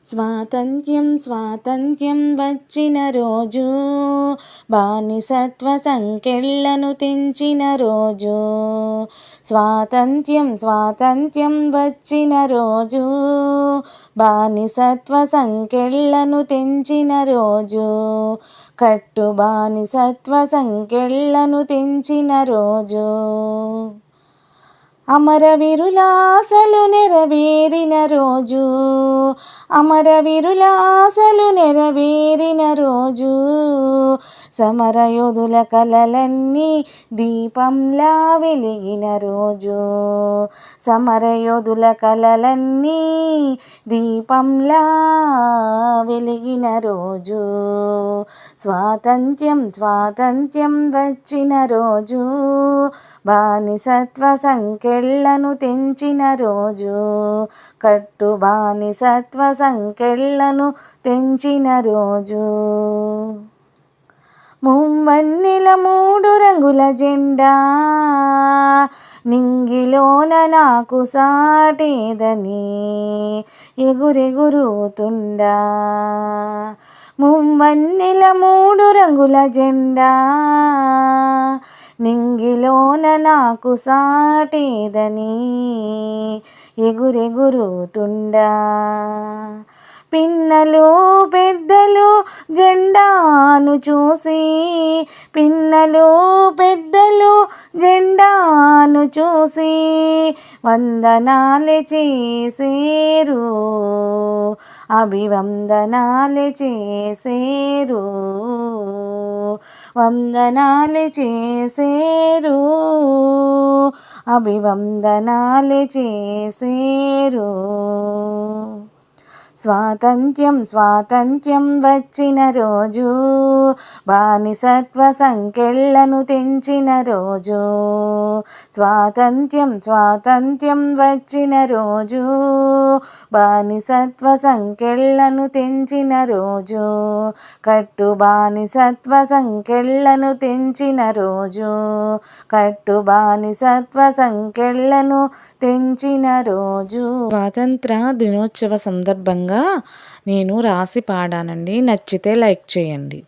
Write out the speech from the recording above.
స్వాతంత్ర్యం స్వాతంత్ర్యం వచ్చిన రోజు, బానిసత్వ సంకెళ్ళను తెంచిన రోజు. స్వాతంత్ర్యం స్వాతంత్ర్యం వచ్చిన రోజు, బానిసత్వ సంకెళ్ళను తెంచిన రోజు. కట్టు బానిసత్వ సంకెళ్ళను తెంచిన రోజు. అమరవీరుల ఆశలు నెరవేరిన రోజు, అమరవీరుల ఆశలు నెరవేరిన రోజు. సమరయోధుల కలలన్నీ దీపంలా వెలిగిన రోజు, సమరయోధుల కలలన్నీ దీపంలా వెలిగిన రోజు. స్వాతంత్ర్యం స్వాతంత్ర్యం వచ్చిన రోజు, బానిసత్వ సంకెళ్ళను తెంచిన రోజు. కట్టు బానిసత్వ సంకెళ్ళను తెంచిన రోజు. మువ్వన్నెల మూడు రంగుల జెండా, నింగిలోన నాకు సాటేదని ఎగురెగురుతుండా. మువ్వన్నెల మూడు రంగుల జెండా, నింగిలోన నాకు సాటేదని ఎగురెగురుతుండా. పిన్నలు పెద్దలు జెండాను చూసి, పిన్నలు పెద్దలు జెండాను చూసి వందనాలు చేసేరు, అభివందనాలు చేసేరు, వందనాలు చేసేరు, అభివందనాలు చేసేరు. స్వాతంత్ర్యం స్వాతంత్ర్యం వచ్చిన రోజు, బానిసత్వ సంకెళ్ళను తెంచిన రోజు. స్వాతంత్ర్యం స్వాతంత్ర్యం వచ్చిన రోజు, బానిసత్వ సంకెళ్ళను తెంచిన రోజు. కట్టు బానిసత్వ సంకెళ్ళను తెంచిన రోజు, కట్టు బానిసత్వ సంకెళ్ళను తెంచిన రోజు. స్వాతంత్ర దినోత్సవ సందర్భంగా నేను రాసి పాడానండి. నచ్చితే లైక్ చేయండి.